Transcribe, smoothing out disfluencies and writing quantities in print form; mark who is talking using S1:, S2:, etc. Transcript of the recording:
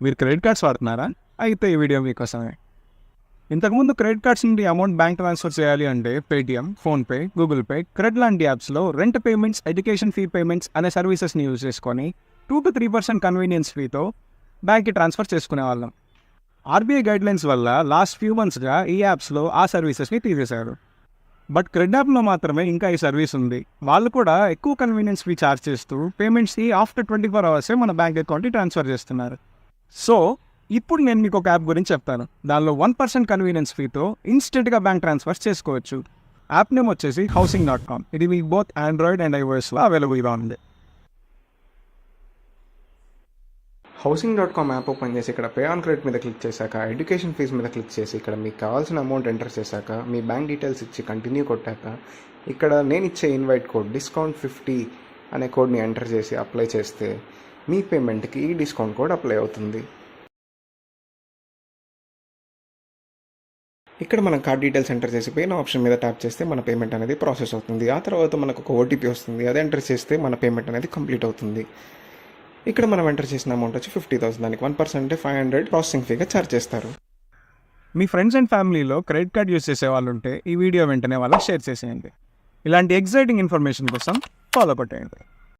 S1: మీరు credit cards వాడుతున్నారా? అయితే ఈ వీడియో మీకోసమే. ఇంతకుముందు క్రెడిట్ కార్డ్స్ నుండి అమౌంట్ బ్యాంక్ ట్రాన్స్ఫర్ చేయాలి అంటే Paytm, PhonePe, Google pay, cred లాంటి యాప్స్లో rent payments, education fee payments అనే సర్వీసెస్ని యూజ్ చేసుకొని 2-3% కన్వీనియన్స్ ఫీతో బ్యాంక్కి ట్రాన్స్ఫర్ చేసుకునేవాళ్ళం. ఆర్బీఐ గైడ్లైన్స్ వల్ల లాస్ట్ ఫ్యూ మంత్స్గా ఈ యాప్స్లో ఆ సర్వీసెస్ని తీసేశారు. బట్ క్రెడ్ యాప్లో మాత్రమే ఇంకా ఈ సర్వీస్ ఉంది. వాళ్ళు కూడా ఎక్కువ కన్వీనియన్స్ ఫీ ఛార్జ్ చేస్తూ పేమెంట్స్ని ఆఫ్టర్ 24 అవర్సే మన బ్యాంక్ అకౌంట్కి ట్రాన్స్ఫర్ చేస్తున్నారు. సో ఇప్పుడు నేను మీకు ఒక యాప్ గురించి చెప్తాను. దానిలో 1% కన్వీనియన్స్ ఫీతో ఇన్స్టెంట్గా బ్యాంక్ ట్రాన్స్ఫర్ చేసుకోవచ్చు. యాప్ నేమ్ వచ్చేసి housing.com. ఇది మీకు బోత్ ఆండ్రాయిడ్ అండ్ ఐఓఎస్లో అవైలబుల్గా ఉంది.
S2: housing.com యాప్ ఓపెన్ చేసి ఇక్కడ పే ఆన్ క్రెడిట్ మీద క్లిక్ చేశాక ఎడ్యుకేషన్ ఫీజ్ మీద క్లిక్ చేసి ఇక్కడ మీకు కావాల్సిన అమౌంట్ ఎంటర్ చేశాక మీ బ్యాంక్ డీటెయిల్స్ ఇచ్చి కంటిన్యూ కొట్టాక ఇక్కడ నేను ఇచ్చే ఇన్వైట్ కోడ్ డిస్కౌంట్ 50 అనే కోడ్ని ఎంటర్ చేసి అప్లై చేస్తే మీ పేమెంట్కి ఈ డిస్కౌంట్ కోడ్ అప్లై అవుతుంది. ఇక్కడ మనం కార్డ్ డీటెయిల్స్ ఎంటర్ చేసి పే నౌ ఆప్షన్ మీద ట్యాప్ చేస్తే మన పేమెంట్ అనేది ప్రాసెస్ అవుతుంది. ఆ తర్వాత మనకు ఒక ఓటీపీ వస్తుంది. అది ఎంటర్ చేస్తే మన పేమెంట్ అనేది కంప్లీట్ అవుతుంది. ఇక్కడ మనం ఎంటర్ చేసిన అమౌంట్ వచ్చి 50,000. దానికి 1% 500 ప్రాసెసింగ్ ఫీగా ఛార్జ్ చేస్తారు.
S1: మీ ఫ్రెండ్స్ అండ్ ఫ్యామిలీలో క్రెడిట్ కార్డ్ యూజ్ చేసే వాళ్ళు ఉంటే ఈ వీడియో వెంటనే వాళ్ళకి షేర్ చేసేయండి. ఇలాంటి ఎక్సైటింగ్ ఇన్ఫర్మేషన్ కోసం ఫాలో కొట్టేయండి.